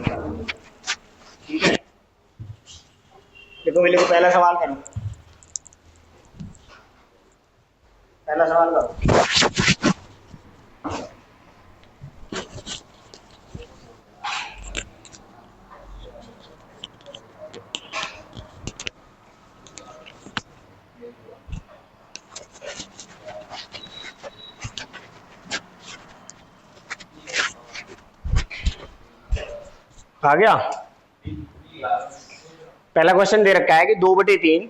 ठीक है, देखो मेरे को पहला सवाल करो, पहला सवाल करो। आ गया। पहला क्वेश्चन दे रखा है कि 2/3,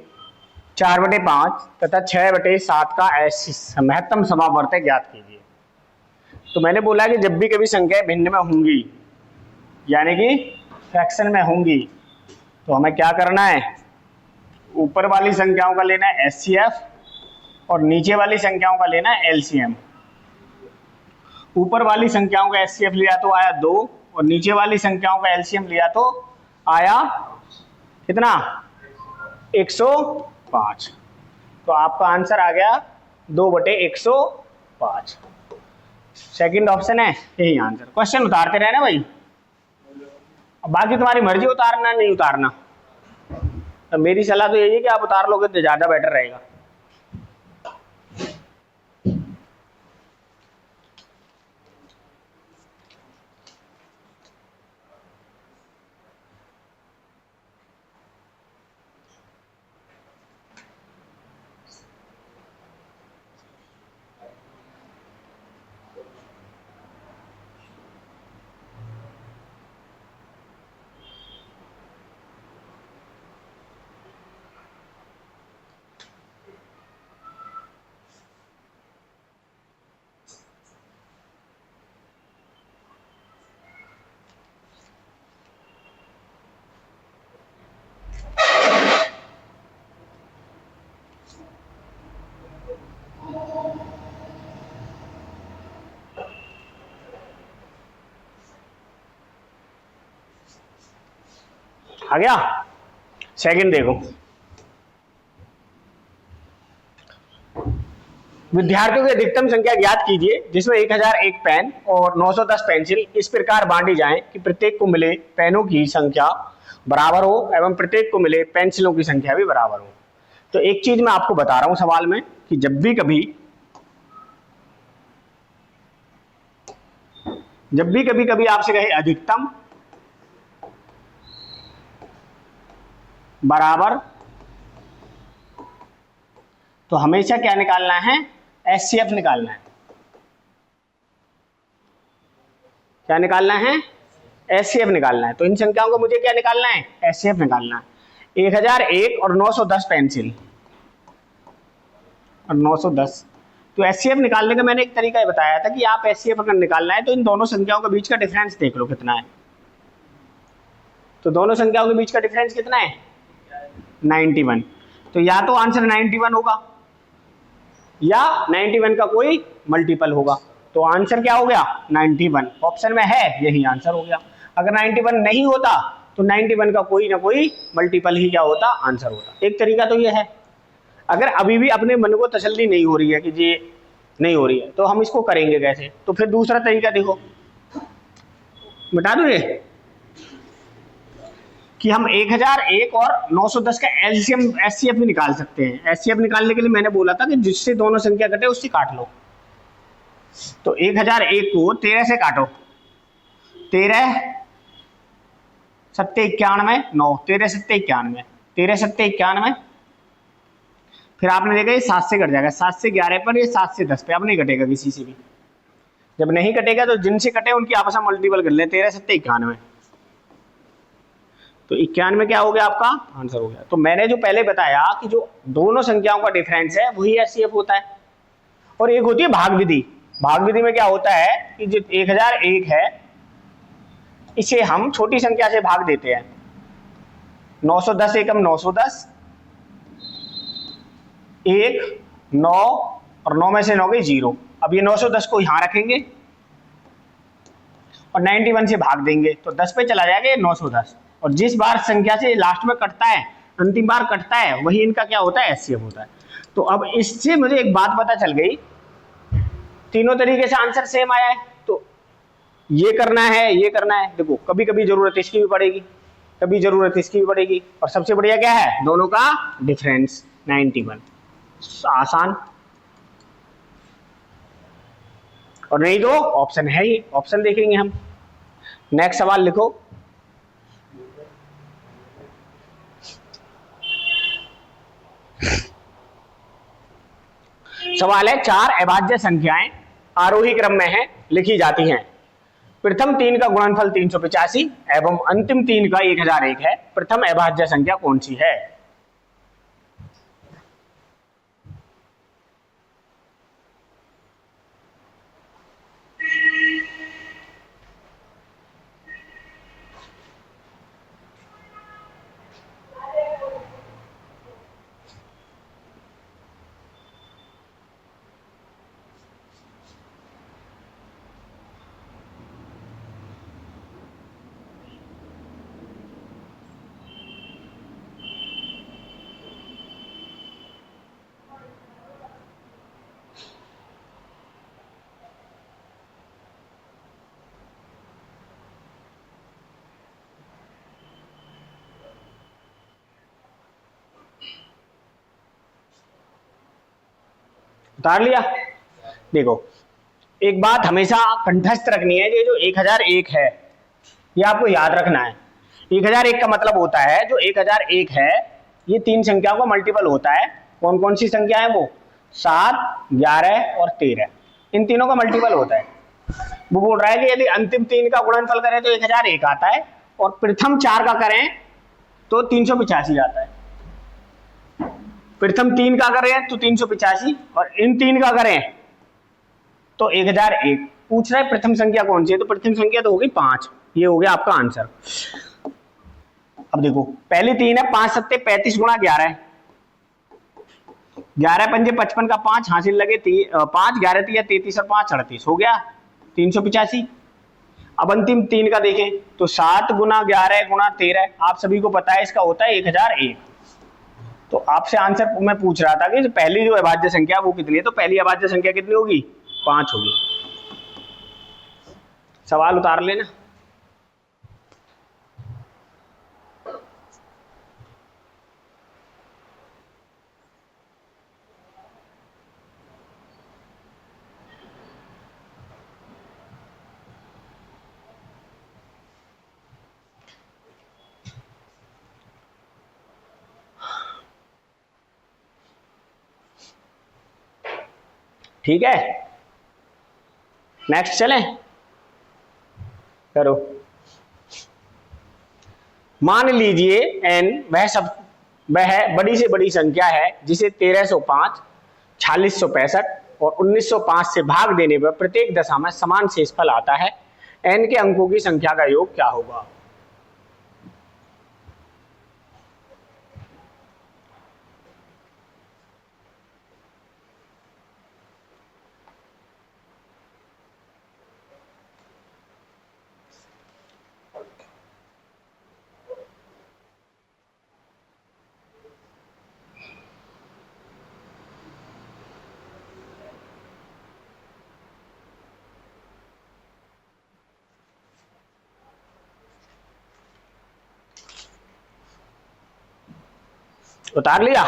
4/5 तथा 6/7 का महत्तम समावर्त ज्ञात कीजिए। तो मैंने बोला कि जब भी कभी संख्याएं भिन्न में होंगी, यानी कि फ्रैक्शन में होंगी, तो हमें क्या करना है, ऊपर वाली संख्याओं का लेना है एचसीएफ और नीचे वाली संख्याओं का लेना है एलसीएम। ऊपर वाली संख्याओं का एचसीएफ लिया तो आया 2 और नीचे वाली संख्याओं का एलसीएम लिया तो आया कितना, 105। तो आपका आंसर आ गया 2/105। सेकंड ऑप्शन है यही आंसर। क्वेश्चन उतारते रहना भाई, अब बाकी तुम्हारी मर्जी उतारना नहीं उतारना। तो मेरी सलाह तो यही है कि आप उतार लोगे तो ज्यादा बेटर रहेगा। आ गया। सेकंड देखो, विद्यार्थियों की अधिकतम संख्या ज्ञात कीजिए जिसमें 1001 पेन और 910 पेंसिल इस प्रकार बांटी जाएं कि प्रत्येक को मिले पेनों की संख्या बराबर हो एवं प्रत्येक को मिले पेंसिलों की संख्या भी बराबर हो। तो एक चीज मैं आपको बता रहा हूं सवाल में कि जब भी कभी आपसे कहे अधिकतम बराबर, तो हमेशा क्या निकालना है, एचसीएफ निकालना है। क्या निकालना है, एचसीएफ निकालना है। तो इन संख्याओं को मुझे क्या निकालना है, एचसीएफ निकालना है। 1001 और 910 पेंसिल और 910, तो एचसीएफ निकालने का मैंने एक तरीका ही बताया था कि आप एचसीएफ अगर निकालना है तो इन दोनों संख्याओं के बीच का डिफरेंस देख लो कितना है। तो दोनों संख्याओं के बीच का डिफरेंस कितना है, 91। तो या तो आंसर 91 होगा या 91 का कोई मल्टीपल होगा। तो आंसर क्या हो गया, 91 ऑप्शन में है, यही आंसर हो गया। अगर 91 नहीं होता तो 91 का कोई ना कोई मल्टीपल ही क्या होता, आंसर होता। एक तरीका तो ये है। अगर अभी भी अपने मन को तसल्ली नहीं हो रही है कि ये नहीं हो रही है तो हम इसको करेंगे कैसे, तो फिर दूसरा तरीका देखो, बता दो ये कि हम 1001 और 910 का एलसीएम एचसीएफ भी निकाल सकते हैं। एचसीएफ निकालने के लिए मैंने बोला था कि जिससे दोनों संख्या कटे उससे काट लो। तो 1001 को 13 से काटो, 13 7 91 9, 13 7 91, 13 7 91, फिर आपने देखा ये 7 से कट जाएगा, 7 से 11 पर, ये 7 से 10 पे। अब नहीं कटेगा किसी से भी। जब नहीं कटेगा तो जिनसे कटे उनकी आपस में मल्टीपल कर ले, 13 7 91, तो 91 क्या हो गया, आपका आंसर हो गया। तो मैंने जो पहले बताया कि जो दोनों संख्याओं का डिफरेंस है वही एचसीएफ होता है। और एक होती है भाग विधि। भाग विधि में क्या होता है कि जो 1001 है इसे हम छोटी संख्या से भाग देते हैं। 910 एकम 910, 1 9 और 9 में से 9 गई 0। अब ये 910 को यहां रखेंगे और 91 से भाग देंगे तो 10 पे चला जाएगा ये 910। और जिस बार संख्या से लास्ट में कटता है, अंतिम बार कटता है, वही इनका क्या होता है, एचसीएफ होता है। तो अब इससे मुझे एक बात पता चल गई, तीनों तरीके से आंसर सेम आया है। तो ये करना है, ये करना है, देखो कभी कभी जरूरत इसकी भी पड़ेगी, कभी जरूरत इसकी भी पड़ेगी, और सबसे बढ़िया क्या है, दोनों का डिफरेंस 91। आसान। और नहीं तो ऑप्शन है ही, ऑप्शन देखेंगे हम। नेक्स्ट सवाल लिखो। सवाल है, चार अभाज्य संख्याएं आरोही क्रम में है, लिखी जाती हैं। प्रथम तीन का गुणनफल 385 एवं अंतिम तीन का 1001 है। प्रथम अभाज्य संख्या कौन सी है? उतार लिया। देखो एक बात हमेशा कंठस्थ रखनी है, ये जो 1001 है ये आपको याद रखना है। 1001 का मतलब होता है, जो 1001 है ये तीन संख्याओं का मल्टीपल होता है। कौन कौन सी संख्या है वो? 7, 11 और 13, इन तीनों का मल्टीपल होता है। वो बोल रहा है कि यदि अंतिम तीन का गुणनफल करें तो 1001 आता है, और प्रथम चार का करें तो 385 आता है। प्रथम तीन का करें तो 385, और इन तीन का करें तो 1001। पूछ रहा है प्रथम संख्या कौन सी है, तो प्रथम संख्या तो होगी 5। ये हो गया आपका आंसर। अब देखो पहली तीन है 5 सत्ते 35 गुणा 11 है, 11 पंजे 55 का 5 हासिल लगे 5, 11 तिया 33 और 5 38, हो गया 385। अब अंतिम तीन का देखें तो 7 गुना 11 गुना 13, आप सभी को पता है इसका होता है 1001। तो आपसे आंसर मैं पूछ रहा था कि पहली जो अभाज्य संख्या वो कितनी है, तो पहली अभाज्य संख्या कितनी होगी? 5 होगी। सवाल उतार लेना। ठीक है, नेक्स्ट चलें। करो। मान लीजिए n वह बड़ी से बड़ी संख्या है जिसे 1305, 4665 और 1905 से भाग देने पर प्रत्येक दशा में समान शेषफल आता है। n के अंकों की संख्या का योग क्या होगा? उतार लिया।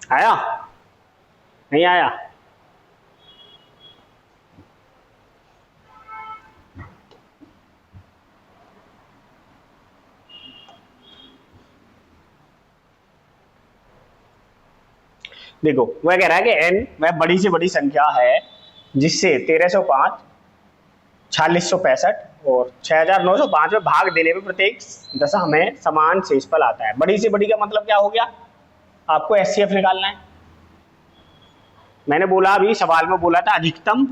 आया? नहीं आया? देखो वह कह रहा है कि n वह बड़ी से बड़ी संख्या है जिससे 1305, 4665 और 6905 में भाग देने में प्रत्येक दशा में समान शेषफल आता है। बड़ी से बड़ी का मतलब क्या हो गया? आपको एचसीएफ निकालना है। मैंने बोला अभी सवाल में बोला था अधिकतम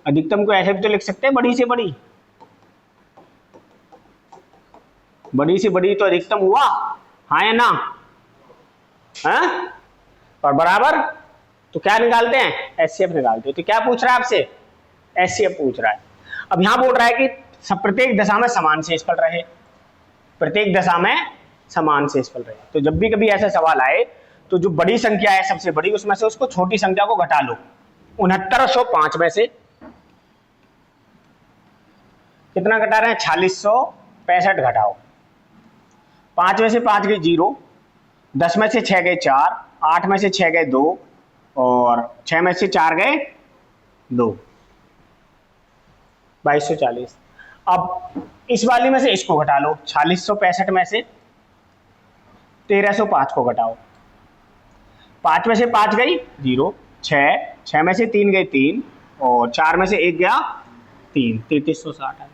अधिकतम को ऐसे भी तो लिख सकते हैं, बड़ी से बड़ी, बड़ी से बड़ी तो अधिकतम हुआ, हाँ या ना, हाँ, और बराबर तो क्या निकालते हैं, एचसीएफ निकालते हैं। तो क्या पूछ रहा है आपसे, एचसीएफ पूछ रहा है। अब यहां बोल रहा है कि सब प्रत्येक दशा में समान शेषफल रहे, प्रत्येक दशा में समान शेषफल रहे। तो जब भी कभी ऐसा सवाल आए तो जो बड़ी संख्या है सबसे बड़ी, उसमें से उसको छोटी संख्या को घटा लो। 6905 में से कितना घटा रहे हैं, 4665 घटाओ। 5 में से 5 गए 0, 10 में से 6 गए 4, 8 में से 6 गए 2 और 6 में से 4 गए 2, 2240। अब इस वाली में से इसको घटा लो, 4665 में से 1305 को घटाओ। 5 में से 5 गई 0, 6 में से 3 गए 3 और 4 में से 1 गया 3, 3360 है।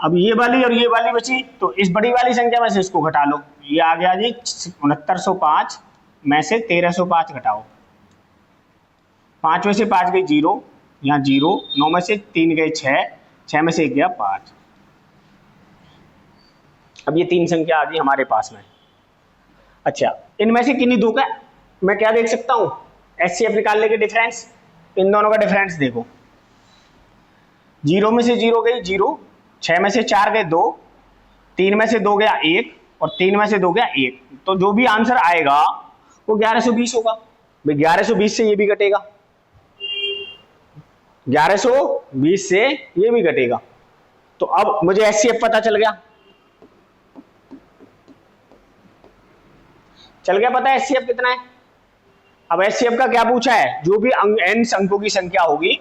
अब ये वाली और ये वाली बची, तो इस बड़ी वाली संख्या में से इसको घटा लो। ये आ गया जी 6905 में से 1305 घटाओ। 5 में से 5 गई 0, यहाँ 0, 9 में से 3 गए 6, 6 में से 1 गया 5। अब ये 3 संख्या आ गई हमारे पास में। अच्छा, इनमें से किन्हीं दो का मैं क्या देख सकता हूँ, एचसीएफ निकालने के डिफरेंस। इन दोनों का डिफरेंस देखो, 0 में से 0 गई 0, 6 में से 4 गए 2, 3 में से 2 गया 1 और 3 में से 2 गया 1। तो जो भी आंसर आएगा वो 1120 होगा। भाई 1120 से ये भी घटेगा, 1120 से ये भी घटेगा। तो अब मुझे एचसीएफ पता चल गया, पता है एचसीएफ कितना है। अब एचसीएफ का क्या पूछा है, जो भी n अंकों की संख्या होगी,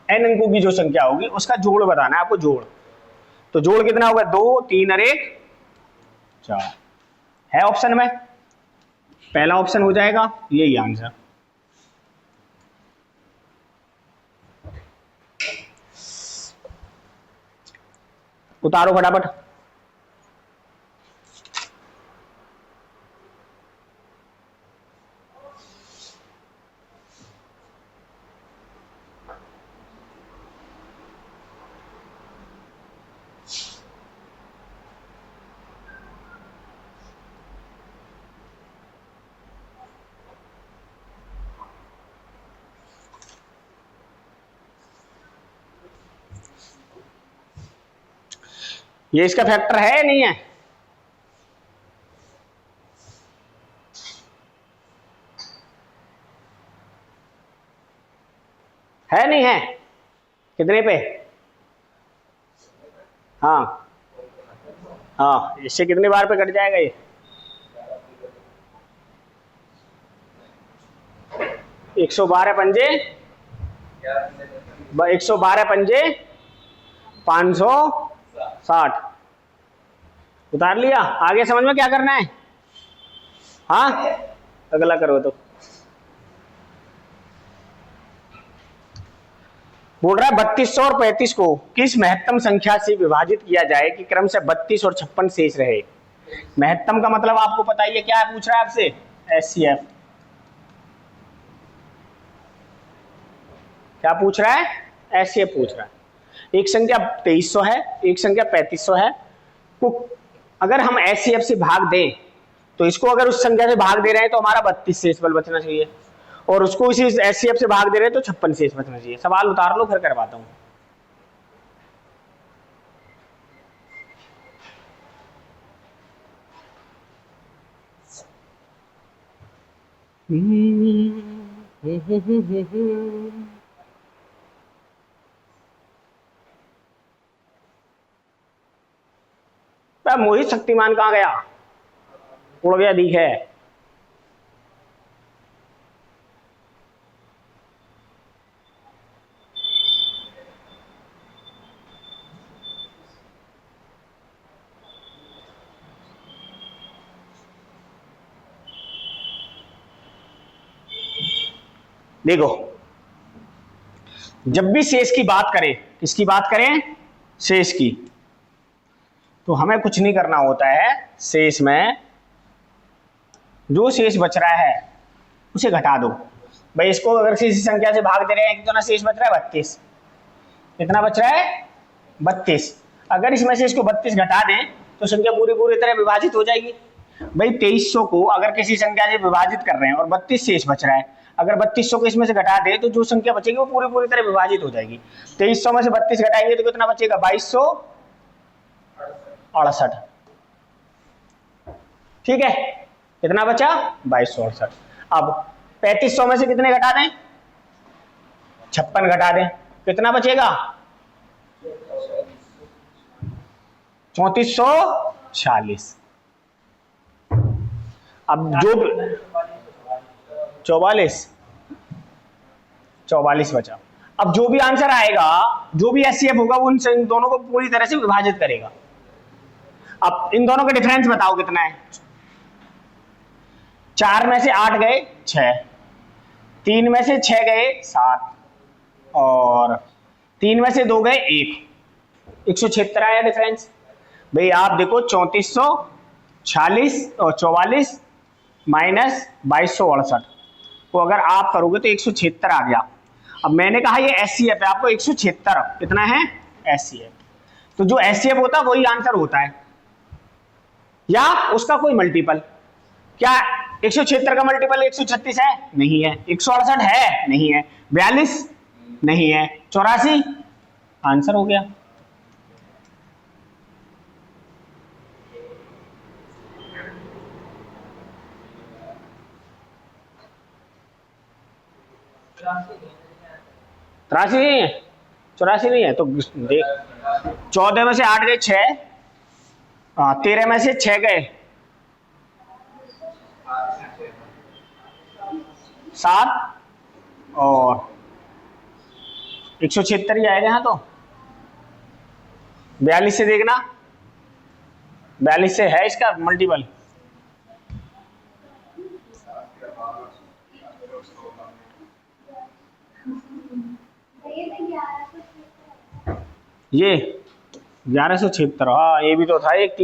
n अंकों की जो संख्या होगी उसका जोड़ बताना है आपको, जोड़। तो जोड़ कितना होगा, 2, 3 और 1 4 है ऑप्शन में, पहला ऑप्शन हो जाएगा, यही आंसर। उतारो फटाफट। ये इसका फैक्टर है या नहीं है, है नहीं है, कितने पे, हाँ हाँ, इससे कितने बार पे कट जाएगा ये, 112 पंजे 112 पंजे 560। उतार लिया, आगे समझ में क्या करना है, हाँ अगला करो। तो बोल रहा है 3200 और 35 को किस महत्तम संख्या से विभाजित किया जाए कि क्रम से 32 और 56 शेष रहे। महत्तम का मतलब आपको पता ही है, क्या पूछ रहा है आपसे, एचसीएफ। क्या पूछ रहा है, एचसीएफ पूछ रहा है। एक संख्या 2300 है, एक संख्या 3500 है, को अगर हम एचसीएफ से भाग दें तो इसको अगर उस संख्या से भाग दे रहे हैं तो हमारा 32 शेषफल बचना चाहिए, और उसको इसी एचसीएफ से भाग दे रहे हैं तो 56 शेष बचना चाहिए। सवाल उतार लो, फिर करवाता हूं। मोहित शक्तिमान कहां गया, उड़ गया दिख है। देखो, जब भी शेष की बात करें, किसकी बात करें, शेष की, तो हमें कुछ नहीं करना होता है। शेष में जो शेष बच रहा है उसे घटा दो। भाई इसको अगर किसी संख्या से भाग दे रहे हैं कितना शेष बच रहा है 32। कितना बच रहा है 32। अगर इसमें से इसको 32 घटा दें तो संख्या पूरी पूरी तरह विभाजित हो जाएगी। भाई 2300 को अगर किसी संख्या से विभाजित कर रहे हैं और 32 शेष बच रहा है, अगर 3200 को इसमें से घटा दे तो जो संख्या बचेगी वो पूरी पूरी तरह विभाजित हो जाएगी। 2300 में से 32 घटाएंगे तो कितना बचेगा 2268। ठीक है, कितना बचा 2268। अब 3500 में से कितने घटा दें 56 घटा दें, कितना बचेगा 3440। अब जो 44 बचा। अब जो भी आंसर आएगा, जो भी एचसीएफ होगा वो इन दोनों को पूरी तरह से विभाजित करेगा। अब इन दोनों का डिफरेंस बताओ कितना है। 4 में से 8 गए 6, 3 में से 6 गए 7 और 3 में से 2 गए 1, 176 आया डिफरेंस। भाई आप देखो 3440 और 44 माइनस 2268 को अगर आप करोगे तो 176 आ गया। अब मैंने कहा ये एचसीएफ है, आपको 176 कितना है एचसीएफ। तो जो एचसीएफ होता है वही आंसर होता है या उसका कोई मल्टीपल। क्या 176 का मल्टीपल 136 है? नहीं है। 168 है? नहीं है। 42 नहीं है। 84 आंसर हो गया। तिरासी नहीं है, 84 नहीं है तो देख 14 में से 8 गए 6, 13 में से 6 गए 7 और 176 ही आएगा। यहाँ तो 42 से देखना, 42 से है इसका मल्टीपल। ये 1176, हाँ ये भी तो था एक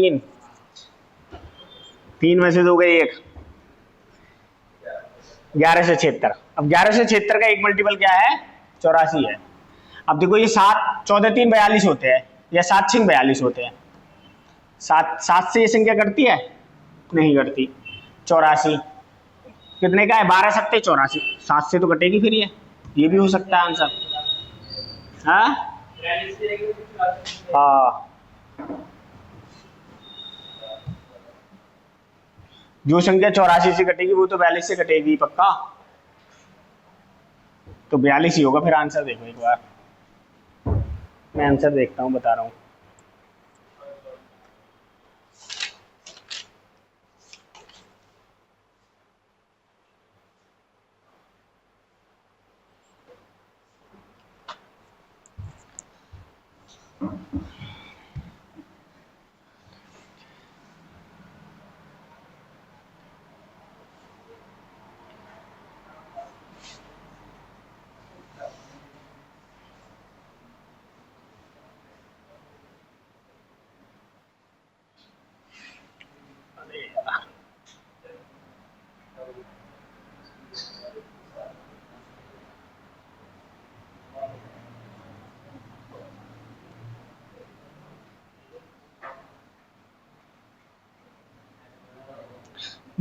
3 में से 2 गए 1, 1176। अब 1176 का एक मल्टीपल क्या है 84 है। अब देखो ये 7 14 3 42 होते हैं या 7 6 42 होते हैं। 7 से ये संख्या कटती है? नहीं कटती। 84 कितने का है 12 7 84, 7 से तो कटेगी फिर ये भी हो सकता है आंसर। हाँ जो संख्या 84 से कटेगी वो तो 42 से कटेगी पक्का, तो 42 ही होगा फिर आंसर। देखो एक बार मैं आंसर देखता हूँ, बता रहा हूँ।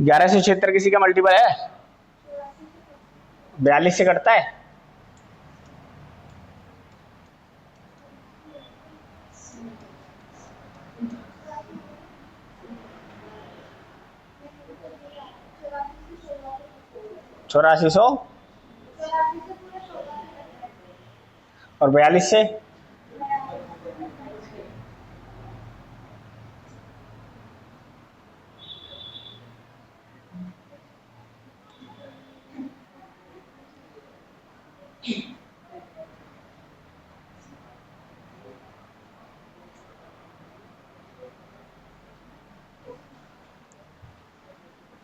ग्यारह से 76 किसी का मल्टीपल है? 42 से कटता है? चौरासी सौ और 42 से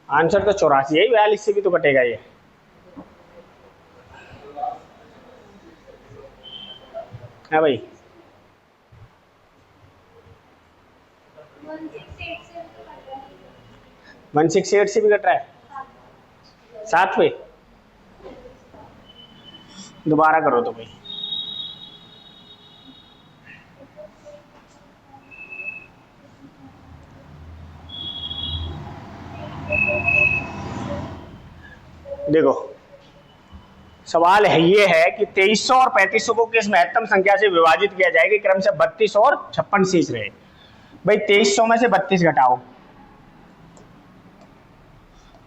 आंसर तो 84 है। 42 से भी तो कटेगा ये। है भाई 168 से भी कट रहा है 7 पे। दोबारा करो तो भाई। देखो सवाल है ये है कि 2300 और 3500 को किस महत्तम संख्या से विभाजित किया जाएगा, क्रम से 32 और 56 शेष रहे। भाई 2300 में से 32 घटाओ,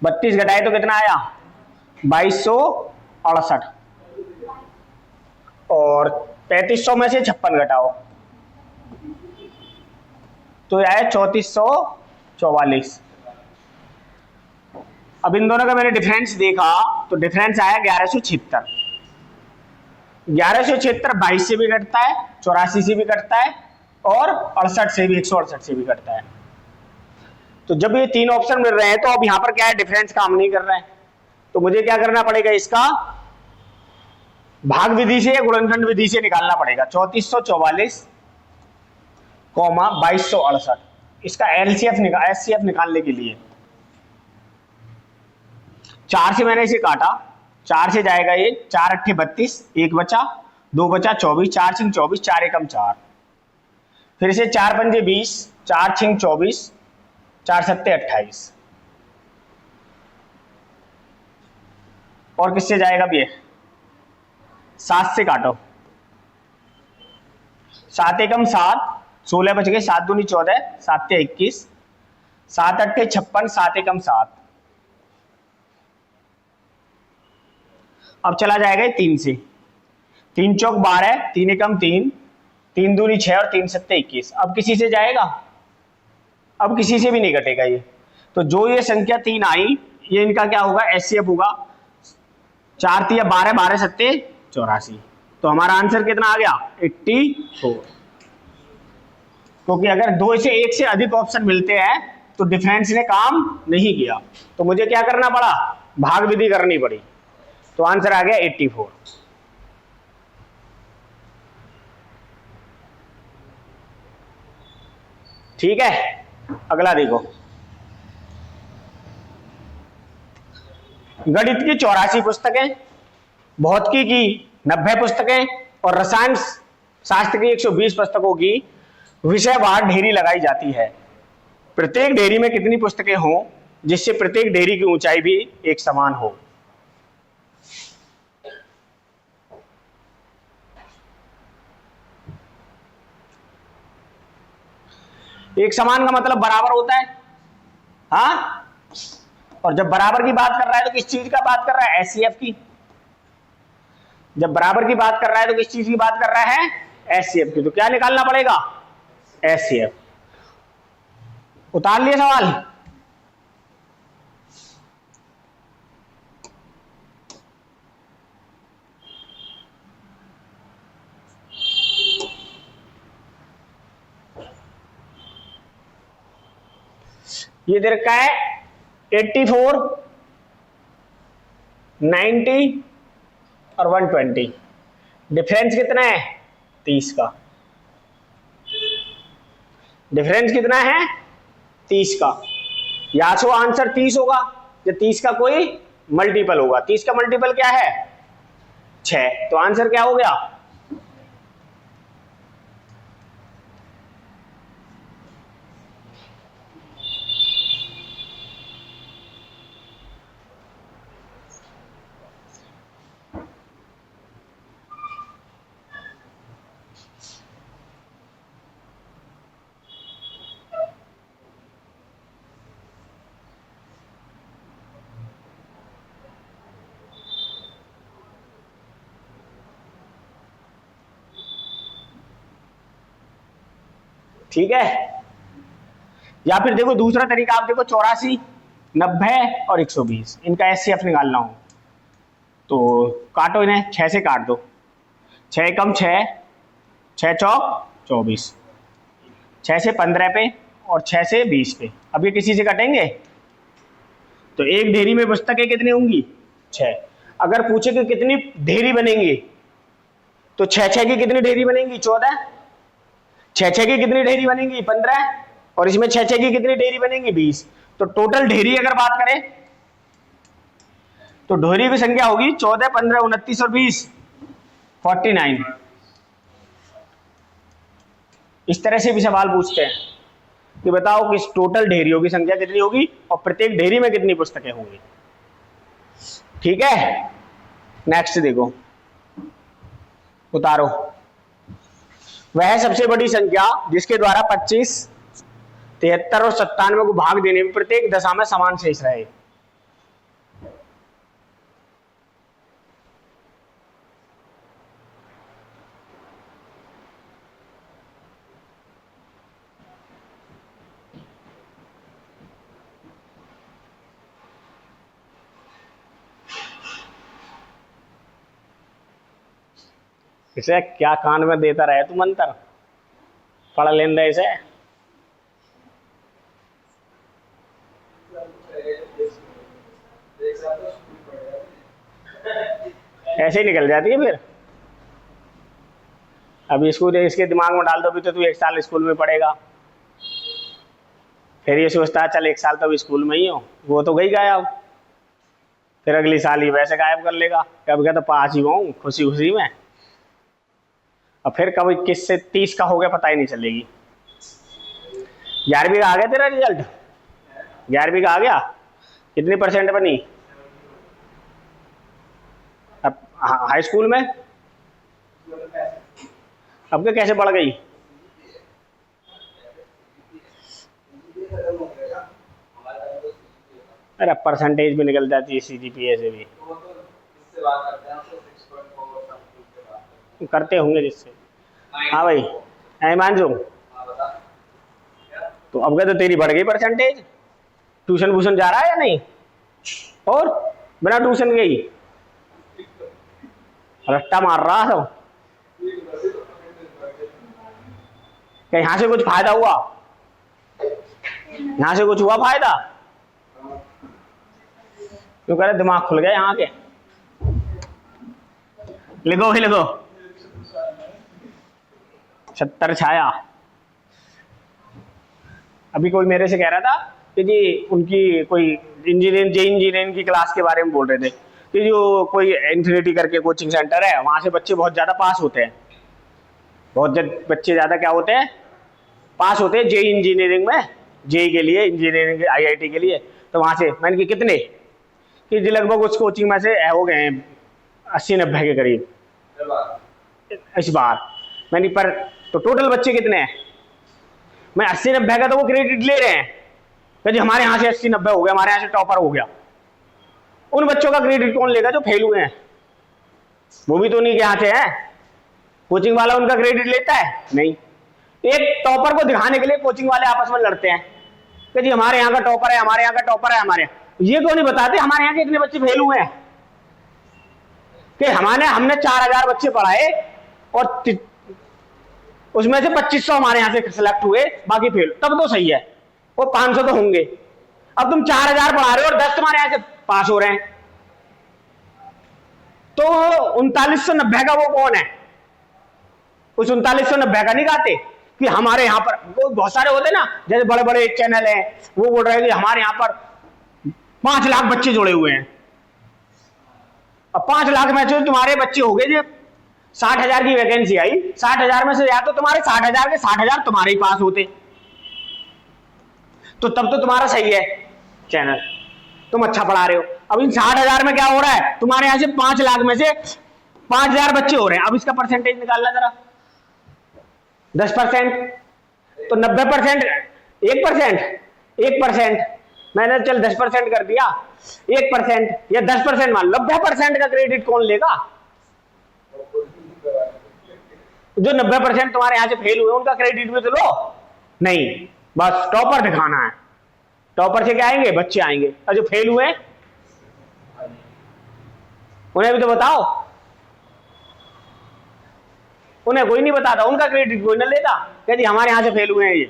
32 घटाए तो कितना आया 2268, और 3500 में से 56 घटाओ तो आया 3444। अब इन दोनों का मैंने डिफरेंस देखा तो डिफरेंस आया 1176। 1176 22 से भी घटता है, 84 से भी घटता है, और 68 से भी, 168 से भी घटता है। तो जब ये तीन ऑप्शन मिल रहे हैं तो अब यहां पर क्या है, डिफरेंस काम नहीं कर रहा है, तो मुझे क्या करना पड़ेगा, इसका भाग विधि से या गुणनखंड विधि से निकालना पड़ेगा। 3444 कॉमा 2268, इसका एचसीएफ निकालने के लिए 4 से मैंने इसे काटा, 4 से जाएगा ये 4 अट्ठे 32, 1 बचा, 2 बचा 24, 4 छिंग 24, 4 एकम 4, फिर इसे 4 पंजे 20, 4 छिंग 24, 4 सत्ते 28, और किससे जाएगा भी, 7 से काटो, 7 एकम 7, 16 बच गए, 7 दूनी 14, 7 ते 21, 7 अट्ठे 56, 7 एकम 7। अब चला जाएगा 3 से, 3 चौक 12, 3 एकम 3, 3 दूनी 6 और 3 सत्ते 21। अब किसी से जाएगा, अब किसी से भी नहीं घटेगा ये, तो जो ये संख्या 3 आई ये इनका क्या होगा, एचसीएफ होगा। 4 तिया 12, 12 सत्ते 84, तो हमारा आंसर कितना आ गया 84। क्योंकि अगर 2 से 1 से अधिक ऑप्शन मिलते हैं तो डिफरेंस ने काम नहीं किया, तो मुझे क्या करना पड़ा, भाग विधि करनी पड़ी, तो आंसर आ गया 84। ठीक है, अगला देखो, गणित की 84 पुस्तकें, भौतिकी की 90 पुस्तकें और रसायन शास्त्र की 120 पुस्तकों की विषयवार ढेरी लगाई जाती है। प्रत्येक ढेरी में कितनी पुस्तकें हों जिससे प्रत्येक ढेरी की ऊंचाई भी एक समान हो। एक समान का मतलब बराबर होता है, हाँ, और जब बराबर की बात कर रहा है तो किस चीज का बात कर रहा है, एचसीएफ की। जब बराबर की बात कर रहा है तो किस चीज की बात कर रहा है, एचसीएफ की। तो क्या निकालना पड़ेगा, एचसीएफ। उतार लिए सवाल, ये दे रखा है 84, 90 और 120। डिफरेंस कितना है, 30 का। डिफरेंस कितना है, 30 का। या तो आंसर 30 होगा या 30 का कोई मल्टीपल होगा। 30 का मल्टीपल क्या है, 6, तो आंसर क्या हो गया, ठीक है। या फिर देखो दूसरा तरीका, आप देखो 84, 90 और 120, इनका एचसीएफ निकालना हो तो काटो इन्हें, 6 से काट दो, 6 कम 6, 6 चौक 24, 6 से 15 पे और 6 से 20 पे। अब ये किसी से कटेंगे तो एक ढेरी में पुस्तकें कितनी होंगी, 6। अगर पूछे कि कितनी ढेरी बनेंगी तो 6 की कितनी ढेरी बनेंगी, 14। 6 की कितनी ढेरी बनेंगी, 15, और इसमें 6 की कितनी ढेरी बनेंगी, 20। तो टोटल ढेरी अगर बात करें तो ढेरी की संख्या होगी 14, 15, 29 और 20। 49। इस तरह से भी सवाल पूछते हैं कि बताओ कि टोटल ढेरियों की संख्या कितनी होगी और प्रत्येक ढेरी में कितनी पुस्तकें होंगी। ठीक है, नेक्स्ट देखो, उतारो। वह सबसे बड़ी संख्या जिसके द्वारा 25, 73 और 97 को भाग देने में प्रत्येक दशा में समान शेष रहे। इसे क्या कान में देता रहे तू मंत्र, पढ़ लेन दे इसे। ऐसे ही निकल जाती है फिर। अभी स्कूल इसके दिमाग में डाल दो भी तो तू 1 साल स्कूल में पढ़ेगा, फिर ये सोचता है चल 1 साल तो स्कूल में ही हो, वो तो गई गायब, फिर अगली साल ही वैसे गायब कर लेगा, कब क्या तो पास ही हूँ खुशी खुशी में, और फिर कब 21 से 30 का हो गया पता ही नहीं चलेगी। 11वीं का आ गया तेरा रिजल्ट? 11वीं का आ गया? कितनी % बनी? अब हाई स्कूल में अब के कैसे बढ़ गई? अरे परसेंटेज भी निकल जाती है CGPA से भी, करते होंगे जिससे। हाँ भाई हिमांशु, तो अब तो तेरी बढ़ गई परसेंटेज। ट्यूशन वूशन जा रहा है या नहीं? और बिना ट्यूशन के ही रट्टा मार रहा तो क्या यहाँ से कुछ फायदा हुआ? यहाँ से कुछ हुआ फायदा? क्यों कह रहे दिमाग खुल गया यहाँ के? लिखो भी लिखो, 70 छाया। अभी कोई मेरे से कह रहा था कि जी उनकी कोई इंजीनियरिंग की क्लास के बारे में बोल रहे थे कि जो कोई इन्फिनिटी करके कोचिंग सेंटर है वहां से बच्चे बहुत ज्यादा पास होते हैं, बच्चे ज्यादा क्या होते हैं? पास होते हैं जेई इंजीनियरिंग में, जेई के लिए, इंजीनियरिंग IIT के लिए। तो वहां से मैंने कि कितने कि जी लगभग उस कोचिंग में से हो गए हैं 80-90 के करीब इस बार। मैंने पर तो टोटल बच्चे कितने हैं? मैं 80-90 का तो वो क्रेडिट ले रहे हैं कि जी हमारे यहाँ से 80-90 हो गया, हमारे यहाँ से टॉपर हो गया। उन बच्चों का क्रेडिट कौन लेगा जो फेल हुए हैं? वो भी तो नहीं के यहाँ से है, कोचिंग वाला उनका क्रेडिट लेता है? नहीं। एक टॉपर को दिखाने के लिए कोचिंग वाले आपस में लड़ते हैं कि जी हमारे यहाँ का टॉपर है, हमारे यहाँ का टॉपर है, हमारे ये क्यों नहीं बताते हमारे यहाँ के इतने बच्चे फेल हुए हैं? कि हमने 4000 बच्चे पढ़ाए और उसमें से 2500 हमारे यहाँ से सिलेक्ट हुए, बाकी फेल, तब तो सही है, वो 500 तो होंगे। अब तुम 4000 पढ़ा रहे हो और 10 तुम्हारे यहाँ से पास हो रहे हैं, तो 3990 का वो कौन है? उस 3990 का नहीं गाते कि हमारे यहाँ पर वो बहुत सारे होते ना, जैसे बड़े बड़े चैनल हैं वो बोल रहे हैं कि हमारे यहाँ पर 5 लाख बच्चे जुड़े हुए हैं। अब 5 लाख में से तुम्हारे बच्चे हो गए जो 60,000 की वैकेंसी आई, 60,000 में से या तो तुम्हारे 60,000 के 60,000 तुम्हारे ही पास होते, तो तब तो तुम्हारा सही है चैनल, तुम अच्छा पढ़ा रहे हो। अब इन 60,000 में क्या हो रहा है? तुम्हारे यहाँ से 5 लाख में से 5,000 बच्चे हो रहे हैं। अब इसका परसेंटेज निकालना जरा, 10% तो 90%, 1% मैंने चल 10% कर दिया, 1% या 10% मान लो, 90% का क्रेडिट कौन लेगा? जो 90% तुम्हारे यहाँ से फेल हुए उनका क्रेडिट भी तो लो। नहीं, बस टॉपर दिखाना है, टॉपर से क्या आएंगे? बच्चे आएंगे, और जो फेल हुए उन्हें भी तो बताओ। उन्हें कोई नहीं बताता, उनका क्रेडिट कोई न लेता, कहती हमारे यहां से फेल हुए हैं ये।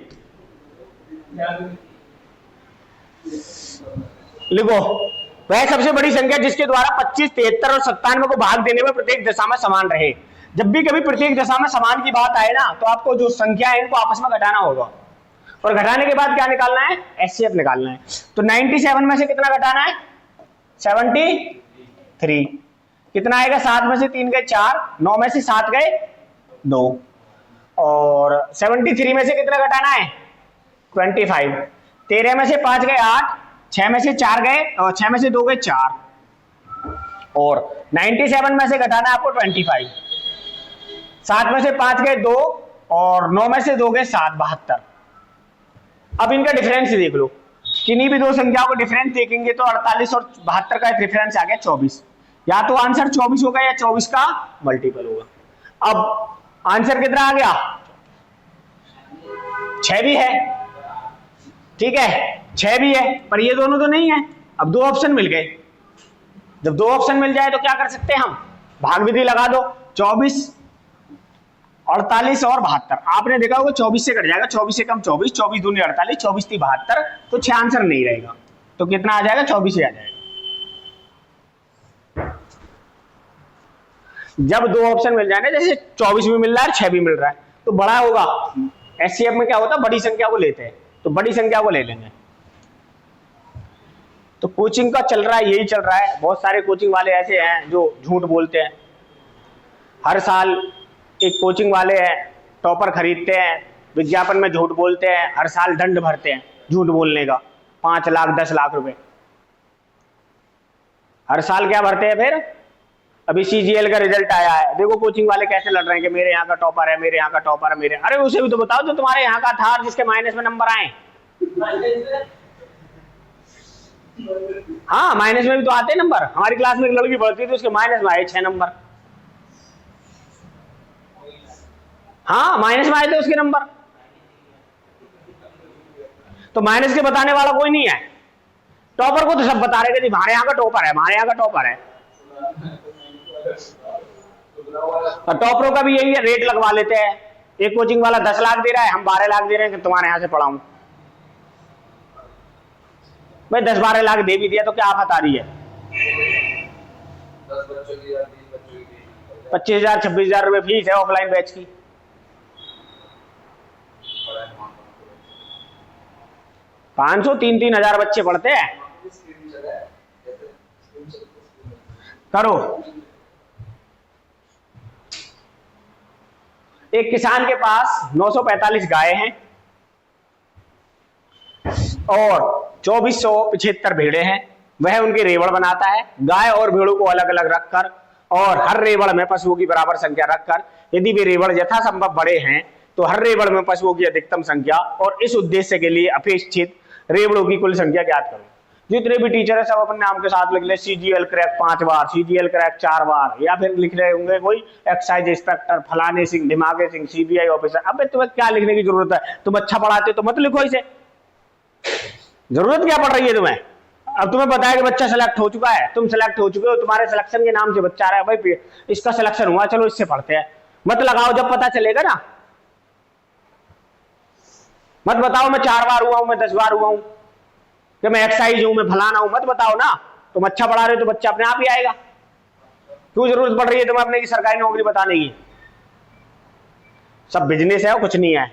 लिखो, वह सबसे बड़ी संख्या जिसके द्वारा 25, 73 और 97 को भाग देने में प्रत्येक दशा में समान रहे। जब भी कभी प्रत्येक दशा में समान की बात आए ना, तो आपको जो संख्या है इनको आपस में घटाना होगा, और घटाने के बाद क्या निकालना है? HCF निकालना है। तो 97 में से कितना घटाना है? 73, कितना आएगा? 7 में से 3 गए 4, 9 में से 7 गए 2, और 73 में से कितना घटाना है? 25। 13 में से 5 गए 8, 6 में से 4 गए, और 6 में से 2 गए 4, और 97 में से घटाना है आपको 25। 7 में से 5 गए 2, और 9 में से 2 गए 7, 72। अब इनका डिफरेंस देख लो, किन्हीं भी दो संख्याओं का डिफरेंस देखेंगे तो 48 और 72 का डिफरेंस आ गया 24। या तो आंसर 24 होगा या 24 का मल्टीपल होगा। अब आंसर कितना आ गया? 6 भी है, ठीक है, 6 भी है, पर ये दोनों तो नहीं है। अब 2 ऑप्शन मिल गए। जब 2 ऑप्शन मिल जाए तो क्या कर सकते हैं हम? भाग विधि लगा दो। 24, 48 और 72। आपने देखा होगा 24 से कट जाएगा, 24 से कम 24, 24 दूनी 48, 24 ती 72, तो 6 आंसर नहीं रहेगा। तो कितना आ जाएगा? 24 ही आ जाएगा। जब 2 ऑप्शन मिल जाए ना, जैसे 24 भी मिल रहा है 6 भी मिल रहा है, तो बड़ा होगा। एचसीएफ में क्या होता है? बड़ी संख्या को लेते हैं, तो बड़ी संख्या को ले लेंगे। तो कोचिंग का चल रहा है, यही चल रहा है। बहुत सारे कोचिंग वाले ऐसे हैं जो झूठ बोलते हैं। हर साल एक कोचिंग वाले हैं, टॉपर खरीदते हैं, विज्ञापन में झूठ बोलते हैं, हर साल दंड भरते हैं झूठ बोलने का, 5 लाख 10 लाख रुपए हर साल क्या भरते हैं। फिर अभी सीजीएल का रिजल्ट आया है, देखो कोचिंग वाले कैसे लड़ रहे हैं कि मेरे यहाँ का टॉपर है, मेरे यहाँ का टॉपर है, मेरे। अरे उसे भी तो बताओ जो तुम्हारे यहाँ का था, जिसके माइनस में नंबर आए। हाँ, माइनस में भी तो आते हैं नंबर। हमारी क्लास में एक लड़की पढ़ती थी, उसके माइनस में आए 6 नंबर। हाँ, माइनस में आए थे उसके नंबर। तो माइनस के बताने वाला कोई नहीं है। टॉपर को तो सब बता रहे थे, हमारे यहाँ का टॉपर है, हमारे यहाँ का टॉपर है। और टॉपरों का भी यही है, रेट लगवा लेते हैं। एक कोचिंग वाला 10 लाख दे रहा है, हम 12 लाख दे रहे हैं कि तुम्हारे यहाँ से पढ़ाऊं। भाई 10-12 लाख दे भी दिया तो क्या आफत आ रही है? 25,000 26,000 रुपए फीस है ऑफलाइन बैच की। पांच सौ 3-3 हजार बच्चे पढ़ते हैं। करो। एक किसान के पास 945 गाय हैं और 2475 भेड़े हैं। वह उनके रेवड़ बनाता है। गाय और भेड़ों को अलग अलग रखकर और हर रेवड़ में पशुओं की बराबर संख्या रखकर, यदि वे रेवड़ यथासंभव बड़े हैं तो हर रेवड़ में पशुओं की अधिकतम संख्या और इस उद्देश्य के लिए अपेक्षित रेवड़ों की कुल संख्या ज्ञात करो। जितने भी टीचर है सब अपने नाम के साथ लिख ले, सीजीएल क्रैक 5 बार, सीजीएल क्रैक 4 बार, या फिर लिख रहे होंगे कोई एक्साइज इंस्पेक्टर फलाने सिंह, दिमागे सिंह, सीबीआई ऑफिसर। अबे तुम्हें क्या लिखने की जरूरत है? तुम अच्छा पढ़ाते तो मत लिखो इसे, जरूरत क्या पड़ रही है तुम्हें? अब तुम्हें पता है कि बच्चा सेलेक्ट हो चुका है, तुम सेलेक्ट हो चुके हो, तुम्हारे सिलेक्शन के नाम से बच्चा आ रहा है, भाई इसका सिलेक्शन हुआ, चलो इससे पढ़ते हैं। मत लगाओ, जब पता चलेगा ना। मत बताओ मैं 4 बार हुआ हूं, मैं 10 बार हुआ हूं, कि मैं एक्साइज हूं, मैं फलाना हूं। मत बताओ ना। तुम अच्छा पढ़ा रहे हो तो बच्चा अपने आप ही आएगा। क्यों जरूरत पड़ रही है तुम्हें अपने की सरकारी नौकरी बताने की? सब बिजनेस है और कुछ नहीं है।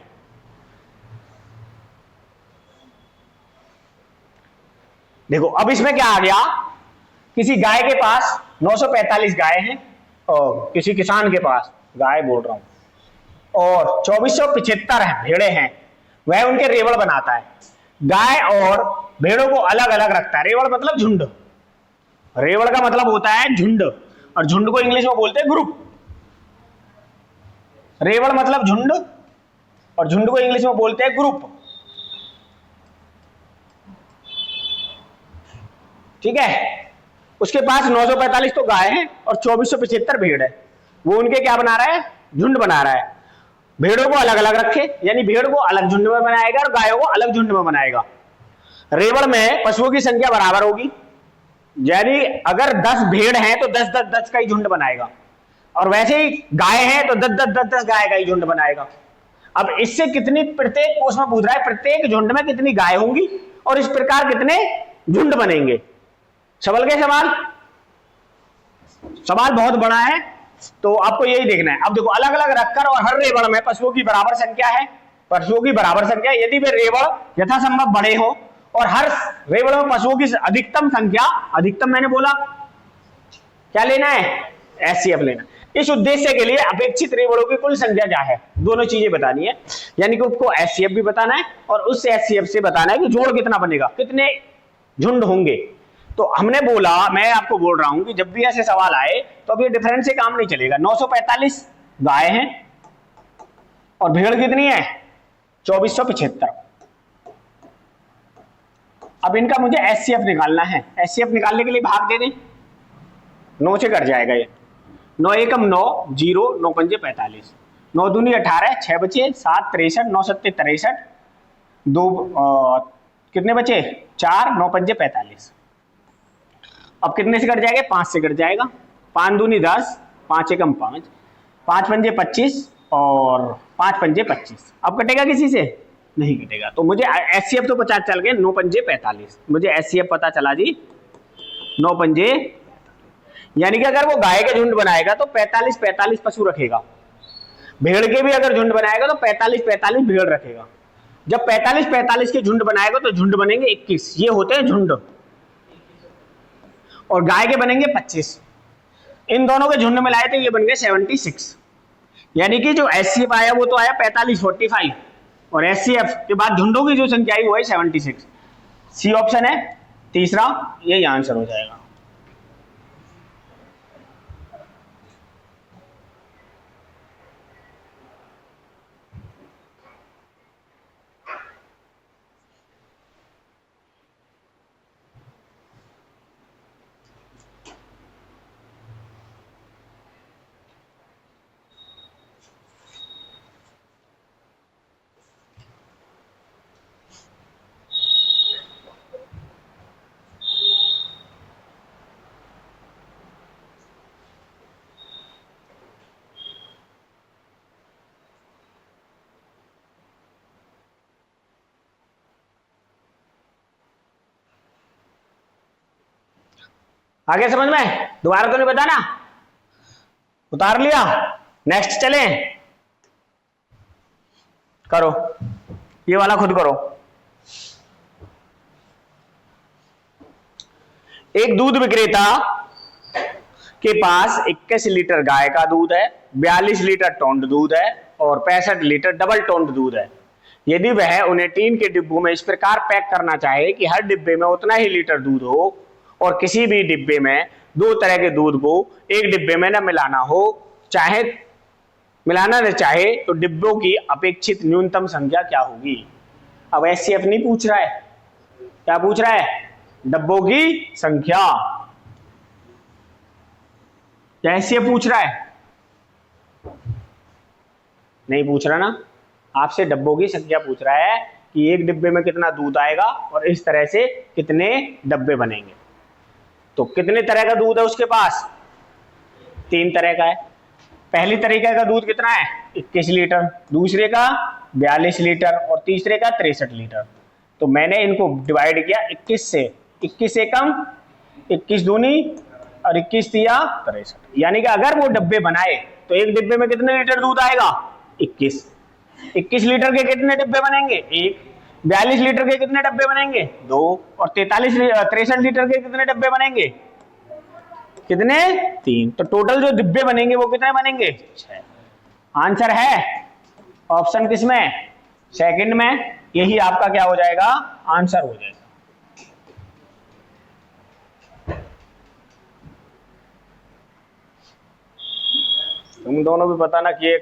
देखो अब इसमें क्या आ गया, किसी गाय के पास 945 गाय हैं और किसी किसान के पास, गाय बोल रहा हूं, और 2475 भेड़े हैं। वह उनके रेवड़ बनाता है। गाय और भेड़ों को अलग अलग रखता है। रेवड़ मतलब झुंड। रेवड़ का मतलब होता है झुंड, और झुंड को इंग्लिश में बोलते हैं ग्रुप। रेवड़ मतलब झुंड और झुंड को इंग्लिश में बोलते हैं ग्रुप। ठीक है। उसके पास 945 तो गाय है और 2475 भेड़ है। वो उनके क्या बना रहा है? झुंड बना रहा है। भेड़ों को अलग अलग रखे, यानी भेड़ को अलग झुंड में बनाएगा और गायों को अलग झुंड में बनाएगा। रेवड़ में पशुओं की संख्या बराबर होगी, यानी अगर 10 भेड़ हैं तो 10-10 का ही झुंड बनाएगा, और वैसे ही गाय हैं तो 10-10 गाय का ही झुंड बनाएगा। अब इससे कितनी, प्रत्येक कोष में पूछ रहा है प्रत्येक झुंड में कितनी गाय होंगी और इस प्रकार कितने झुंड बनेंगे। सवाल के सवाल बहुत बड़ा है, तो आपको यही देखना है। अब देखो अलग अलग रखकर और हर रेवड़ में पशुओं की बराबर संख्या है। पशुओं की बराबर संख्या, यदि वे रेवड़ यथासंभव बड़े हो और हर रेवड़ में पशुओं की अधिकतम संख्या, अधिकतम मैंने बोला क्या लेना है? एचसीएफ लेना। इस उद्देश्य के लिए अपेक्षित रेवड़ों की कुल संख्या क्या है, दोनों चीजें बतानी है, यानी कि उसको एचसीएफ भी बताना है और उससे एचसीएफ से बताना है कि जोड़ कितना बनेगा, कितने झुंड होंगे। तो हमने बोला, मैं आपको बोल रहा हूं कि जब भी ऐसे सवाल आए तो अब ये डिफरेंस से काम नहीं चलेगा। 945 गाय हैं और भेड़ कितनी है 2475। अब इनका मुझे एचसीएफ निकालना है। एचसीएफ निकालने के लिए भाग दे दें, 9 से कट जाएगा ये, 9 एकम 9, 0, 9 पंजे 45, 9 दूनी 18, 6 बचे 7, 63, 9 सत्ते 63, 2 कितने बचे 4, 9 पंजे 45। अब कितने से कट जाएगा, 5 से कट जाएगा, 5 दूनी 10, 5 एकम 5, 5 पंजे 25 और 5 पंजे 25। अब कटेगा किसी से, नहीं कटेगा। तो मुझे एचसीएफ तो पता चल गया 9 पंजे 45, मुझे एचसीएफ पता चला जी 9 पंजे, यानी कि अगर वो गाय के झुंड बनाएगा तो 45-45 पशु रखेगा, भेड़ के भी अगर झुंड बनाएगा तो 45-45 भेड़ रखेगा। जब 45-45 के झुंड बनाएगा तो झुंड बनेंगे 21, ये होते हैं झुंड, और गाय के बनेंगे 25। इन दोनों के झुंड मिलाए तो ये बन गए 76, यानी कि जो एचसीएफ आया वो तो आया 45-45 और एचसीएफ के बाद झुंडों की जो संख्या आई वो है 76। सी ऑप्शन है तीसरा, यही आंसर हो जाएगा। आगे समझ में, दोबारा तो नहीं बताना, उतार लिया, नेक्स्ट चले, करो ये वाला खुद करो। एक दूध विक्रेता के पास 21 लीटर गाय का दूध है, 42 लीटर टोंड दूध है और 65 लीटर डबल टोंड दूध है। यदि वह उन्हें टीन के डिब्बों में इस प्रकार पैक करना चाहे कि हर डिब्बे में उतना ही लीटर दूध हो और किसी भी डिब्बे में 2 तरह के दूध को एक डिब्बे में न मिलाना हो, चाहे मिलाना न चाहे, तो डिब्बों की अपेक्षित न्यूनतम संख्या क्या होगी। अब एचसीएफ नहीं पूछ रहा है, क्या पूछ रहा है, डिब्बों की संख्या। एचसीएफ पूछ रहा है, नहीं पूछ रहा ना, आपसे डिब्बों की संख्या पूछ रहा है कि एक डिब्बे में कितना दूध आएगा और इस तरह से कितने डब्बे बनेंगे। तो कितने तरह का दूध है उसके पास, 3 तरह का है। पहली तरीके का दूध कितना है 21 लीटर, दूसरे का 42 लीटर और तीसरे का 63 लीटर। तो मैंने इनको डिवाइड किया 21 से, 21 एकम 21 दूनी और 21 तिया 63, यानी कि अगर वो डब्बे बनाए तो एक डिब्बे में कितने लीटर दूध आएगा 21। 21 लीटर के कितने डिब्बे बनेंगे 1, 42 लीटर के कितने डब्बे बनेंगे 2 और 63 लीटर के कितने डब्बे बनेंगे, कितने 3। तो टोटल जो डिब्बे बनेंगे वो कितने बनेंगे 6। आंसर है ऑप्शन किसमें, सेकंड में, यही आपका क्या हो जाएगा आंसर हो जाएगा। तुम दोनों भी पता ना कि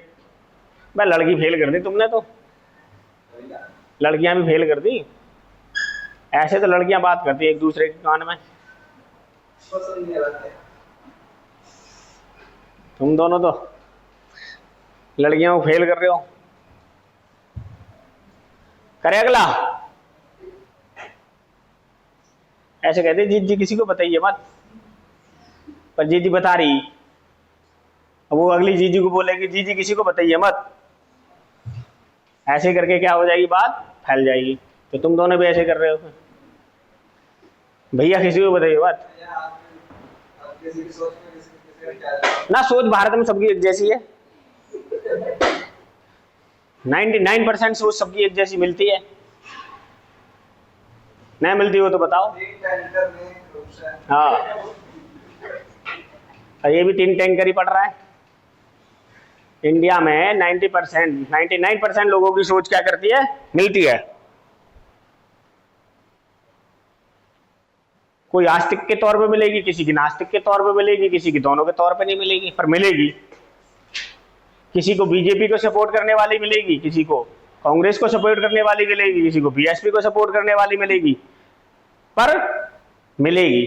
मैं लड़की फेल कर दी तुमने, तो लड़कियां भी फेल कर दी। ऐसे तो लड़कियां बात करती है एक दूसरे के कान में, तुम दोनों तो लड़कियों को फेल कर रहे हो। करे अगला, ऐसे कहते जी किसी को बताइए मत, पर जी बता रही, अब वो अगली जीजी को बोलेगी जी किसी को बताइए मत, ऐसे करके क्या हो जाएगी, बात फैल जाएगी। तो तुम दोनों भी ऐसे कर रहे हो, भैया किसी को बताइए बात ना। सोच भारत में सबकी एक जैसी है, 99% सोच सबकी एक जैसी मिलती है, नहीं मिलती हो तो बताओ। हाँ और ये भी 3 टैंकर ही पड़ रहा है। इंडिया में 90%, 99% लोगों की सोच क्या करती है, मिलती है। कोई आस्तिक के तौर पे मिलेगी, किसी की नास्तिक के तौर पे मिलेगी, किसी की दोनों के तौर पे नहीं मिलेगी, पर मिलेगी। किसी को बीजेपी को सपोर्ट करने वाली मिलेगी, किसी को कांग्रेस को सपोर्ट करने वाली मिलेगी, किसी को बीएसपी को सपोर्ट करने वाली मिलेगी, पर मिलेगी।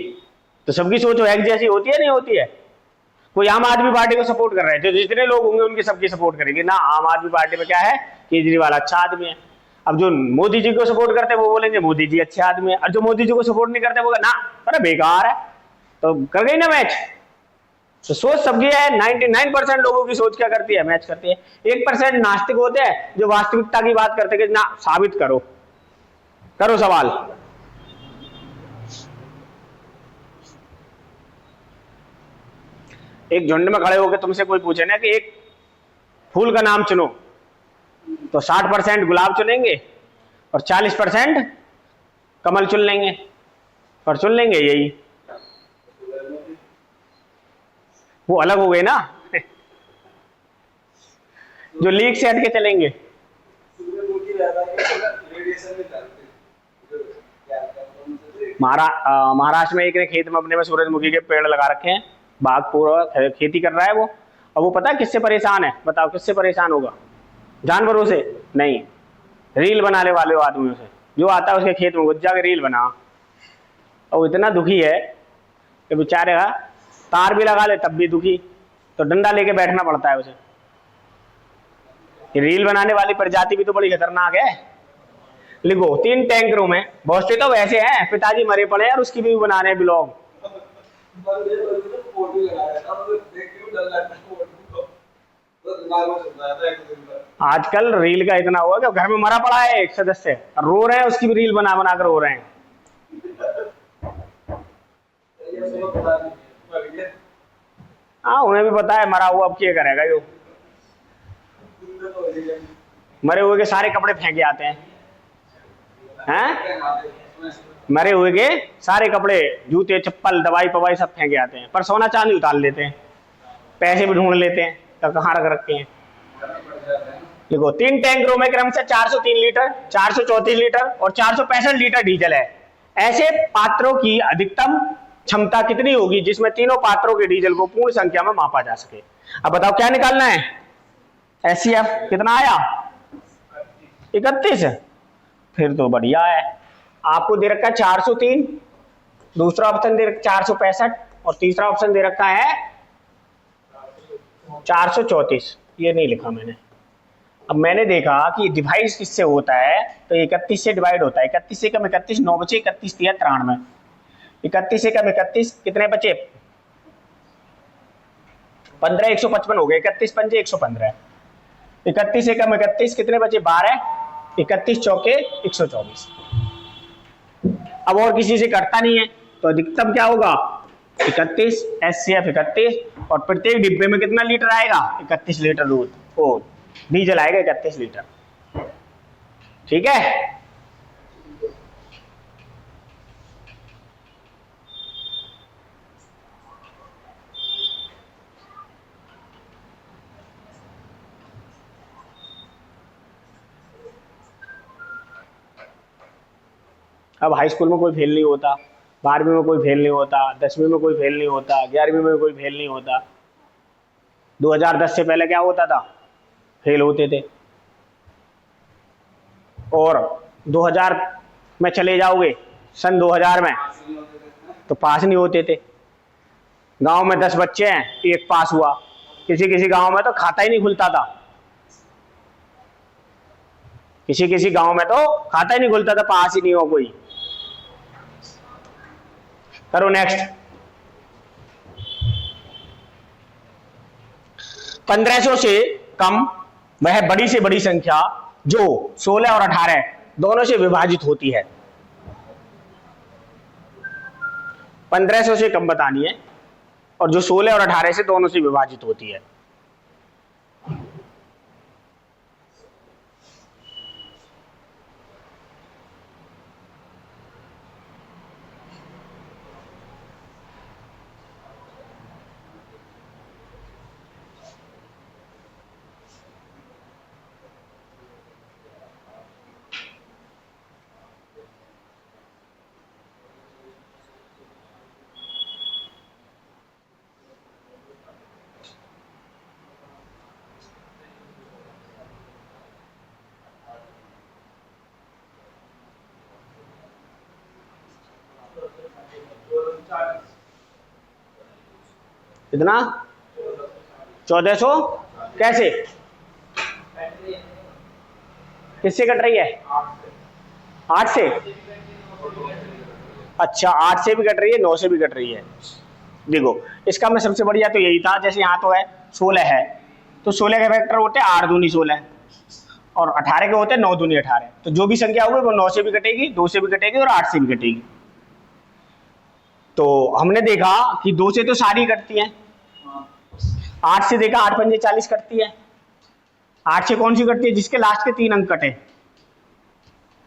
तो सबकी सोच एक जैसी होती है, नहीं होती है? कोई आम आदमी पार्टी को सपोर्ट कर रहे हैं, तो जितने लोग होंगे उनकी सबकी सपोर्ट करेंगे ना। आम आदमी पार्टी में क्या है, केजरीवाल अच्छा आदमी है। अब जो मोदी जी को सपोर्ट करते हैं वो बोलेंगे मोदी जी अच्छे आदमी है, और जो मोदी जी को सपोर्ट नहीं करते वो ना अरे बेकार है। तो कर गई ना मैच। तो सोच सबकी है। 99% लोगों की सोच क्या करती है, मैच करती है। 1% नास्तिक होते हैं जो वास्तविकता की बात करते हैं कि ना साबित करो, करो सवाल। एक झुंड में खड़े होकर तुमसे कोई पूछे ना कि एक फूल का नाम चुनो, तो 60% गुलाब चुनेंगे और 40% कमल चुन लेंगे, और चुन लेंगे यही। वो अलग हो गए ना जो लीग से हट के चलेंगे। महाराष्ट्र में एक ने खेत में अपने में सूरजमुखी के पेड़ लगा रखे हैं, बाग पूरा खेती कर रहा है वो। अब वो पता है किससे परेशान है, बताओ किससे परेशान होगा? जानवरों से नहीं, रील बनाने वाले आदमियों से। जो आता है उसके खेत में घुस जाकर रील बना, और वो इतना दुखी है कि बेचारे का तार भी लगा ले तब भी दुखी, तो डंडा लेके बैठना पड़ता है उसे। रील बनाने वाली प्रजाति भी तो बड़ी खतरनाक है। लिखो 3 टैंकरों में, बहुत से तो वैसे हैं पिताजी मरे पड़े और उसकी भी बना रहे हैं ब्लॉग। आजकल रील का इतना हुआ कि घर में मरा पड़ा है एक सदस्य, रो रहे हैं, उसकी भी रील बना बना कर रो रहे हैं। हाँ उन्हें भी पता है मरा हुआ, अब क्या करेगा यो। मरे हुए के सारे कपड़े फेंके आते हैं, मरे हुए के सारे कपड़े, जूते चप्पल दवाई पवाई सब फेंके आते हैं, पर सोना चांदी उतार लेते हैं, पैसे भी ढूंढ लेते हैं, तो कहाँ रख रखे हैं। देखो 3 टैंकरों में क्रम से 403 लीटर, 434 लीटर और 465 लीटर डीजल है। ऐसे पात्रों की अधिकतम क्षमता कितनी होगी जिसमें तीनों पात्रों के डीजल को पूर्ण संख्या में मापा जा सके? अब बताओ क्या निकालना है? एचसीएफ कितना आया? 31। फिर तो बढ़िया है। आपको दे रखा है 403, दूसरा ऑप्शन दे रखा 465 और तीसरा ऑप्शन दे रखा है 434। ये नहीं लिखा मैंने। अब मैंने देखा कि डिवाइड किससे होता है, तो 31 से डिवाइड होता है। 31 से कम 31, 9 बचे, 31 दिया 93। 31 से कम 31 कितने बचे? 15, 155 हो गए। 31 पंजे 115। 31 से कम 31 कितने बचे? 12। 31 चौके 124। अब और किसी से कटता नहीं है, तो अधिकतम क्या होगा? 31, एचसीएफ 31, और प्रत्येक डिब्बे में कितना लीटर आएगा? 31 लीटर दूध, ओ डीजल आएगा 31 लीटर। ठीक है। अब हाई स्कूल में कोई फेल नहीं होता, 12वीं में कोई फेल नहीं होता, 10वीं में कोई फेल नहीं होता, 11वीं में कोई फेल नहीं होता। 2010 से पहले क्या होता था? फेल होते थे। और 2000 में चले जाओगे, सन 2000 में, तो पास नहीं होते थे। गांव में 10 बच्चे हैं, एक पास हुआ। किसी किसी गांव में तो खाता ही नहीं खुलता था। किसी किसी गांव में तो खाता ही नहीं खुलता था, पास ही नहीं हो कोई। करो नेक्स्ट। 1500 से कम वह बड़ी से बड़ी संख्या जो 16 और 18 दोनों से विभाजित होती है। 1500 से कम बतानी है, और जो 16 और 18 से दोनों से विभाजित होती है। कितना 1400 कैसे किससे कट रही है 8 से। अच्छा 8 से भी कट रही है 9 से भी कट रही है। देखो इसका मैं सबसे बढ़िया तो यही था, जैसे यहाँ तो है 16 है तो 16 के फैक्टर होते हैं 8 दूनी 16 और 18 के होते हैं 9 दूनी 18। तो जो भी संख्या होगी वो 9 से भी कटेगी 2 से भी कटेगी और 8 से भी कटेगी। तो हमने देखा कि 2 से तो सारी कटती हैं, 8 से देखा 8 पंजे 40 कटती है। 8 से कौन सी कटती है जिसके लास्ट के 3 अंक कटे।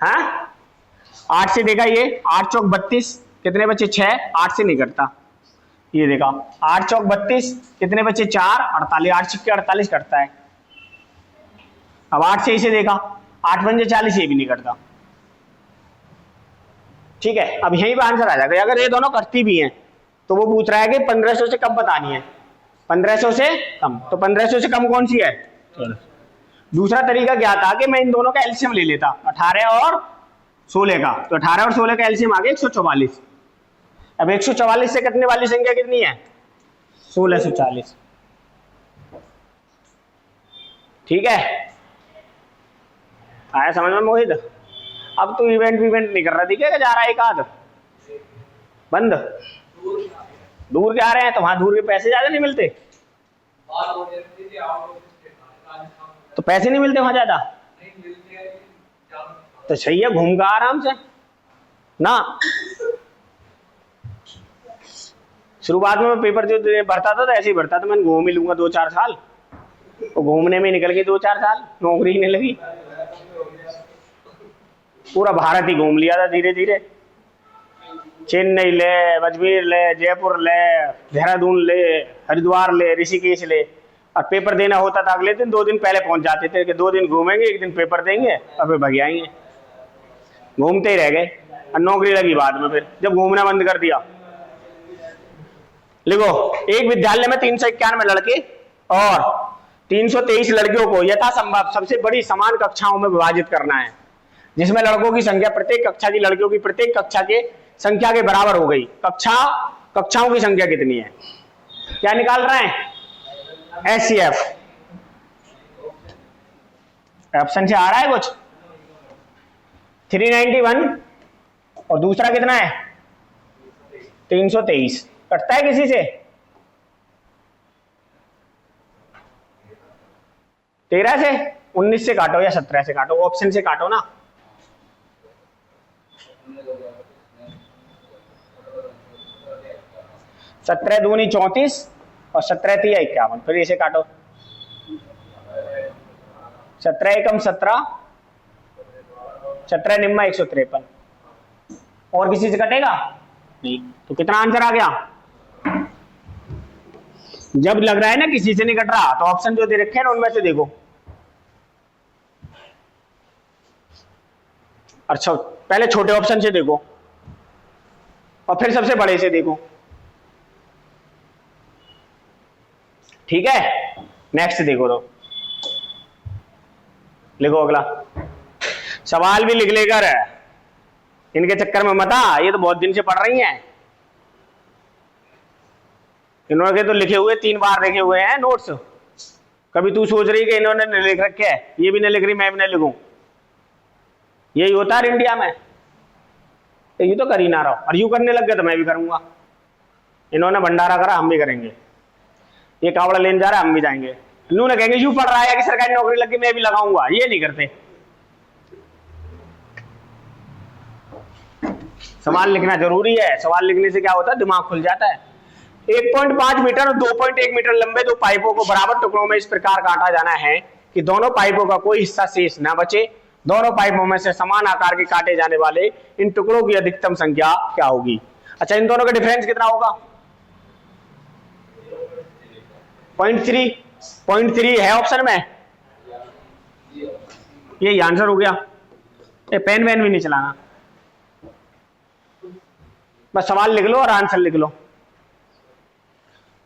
हाँ 8 से देखा ये 8 चौक 32 कितने बचे 6, 8 से नहीं कटता। ये देखा 8 चौक 32 कितने बचे 4, 48, 8 छिक्के 48 कटता है। अब 8 से इसे देखा 8 पंजे 40 ये भी नहीं कटता। ठीक है अब यहीं पर आंसर आ जाएगा। अगर ये दोनों कटती भी हैं तो वो पूछ रहा है कि 1500 से कम बतानी है, 1500 से कम। तो 1500 से कम कौन सी है। दूसरा तरीका क्या था कि मैं इन दोनों का एलसीएम ले लेता 18 और 16 का। तो 18 और 16 का एलसीएम आ गया 144। अब 144 से कटने वाली संख्या कितनी है 1640। ठीक है आया समझ में मोहित। अब तो इवेंट नहीं कर रहा दिखेगा जा रहा है एक आध बंद। दूर के आ रहे हैं तो वहां दूर के पैसे ज्यादा नहीं मिलते, तो पैसे नहीं मिलते वहां ज्यादा। तो सही है घूम का आराम से ना। शुरुआत में मैं पेपर जो भरता था तो ऐसे ही भरता था, मैंने घूम ही लूंगा 2-4 साल। तो घूमने में निकल गई 2-4 साल, नौकरी ही नहीं लगी। पूरा भारत ही घूम लिया था धीरे धीरे। चेन्नई ले, अजमेर ले, जयपुर ले, देहरादून ले, हरिद्वार ले, ऋषिकेश ले। और पेपर देना होता था अगले दिन 2 दिन पहले पहुंच जाते थे कि 2 दिन घूमेंगे 1 दिन पेपर देंगे और फिर भग आएंगे। घूमते ही रह गए और नौकरी लगी बाद में फिर जब घूमना बंद कर दिया। लिखो एक विद्यालय में 391 लड़के और 323 लड़कियों को यथासंभव सबसे बड़ी समान कक्षाओं में विभाजित करना है, जिसमें लड़कों की संख्या प्रत्येक कक्षा की लड़कियों की प्रत्येक कक्षा के संख्या के बराबर हो गई। कक्षाओं की संख्या कितनी है। क्या निकाल रहे हैं एचसीएफ। ऑप्शन से आ रहा है कुछ 391 और दूसरा कितना है 323। कटता है किसी से 13 से 19 से काटो या 17 से काटो, ऑप्शन से काटो ना। सत्रह दूनी 34 और 17 तिया 51, फिर इसे काटो। 17 एकम 17, 17 निम्मा 153। और किसी से कटेगा नहीं। तो कितना आंसर आ गया। जब लग रहा है ना किसी से नहीं कट रहा तो ऑप्शन जो दे रखे हैं ना उनमें से देखो। अच्छा पहले छोटे ऑप्शन से देखो और फिर सबसे बड़े से देखो। ठीक है नेक्स्ट देखो। तो लिखो अगला सवाल भी लिख लेकर इनके चक्कर में मत आ, ये तो बहुत दिन से पढ़ रही हैं। इन्होंने तो लिखे हुए 3 बार लिखे हुए हैं नोट्स। कभी तू सोच रही कि इन्होंने नहीं लिख रखे है, ये भी नहीं लिख रही मैं भी नहीं लिखूं। यही होता है इंडिया में। तो ये तो कर ही ना रहा और यूं करने लग गए तो मैं भी करूंगा। इन्होंने भंडारा करा हम भी करेंगे। ये कावड़ा लेने जा रहा है हम भी जाएंगे। इन्होंने कहेंगे यूं पढ़ रहा है कि सरकारी नौकरी लग गई मैं भी लगाऊंगा। ये नहीं करते। सवाल लिखना जरूरी है। सवाल लिखने से क्या होता है दिमाग खुल जाता है। 1.5 मीटर और 2.1 मीटर लंबे 2 पाइपों को बराबर टुकड़ों में इस प्रकार काटा जाना है कि दोनों पाइपों का कोई हिस्सा शेष न बचे। दोनों पाइपों में से समान आकार के काटे जाने वाले इन टुकड़ों की अधिकतम संख्या क्या होगी। अच्छा इन दोनों का डिफरेंस कितना होगा 0.3 है ऑप्शन में। ये आंसर हो गया। ये पेन वैन भी नहीं चलाना, बस सवाल लिख लो और आंसर लिख लो।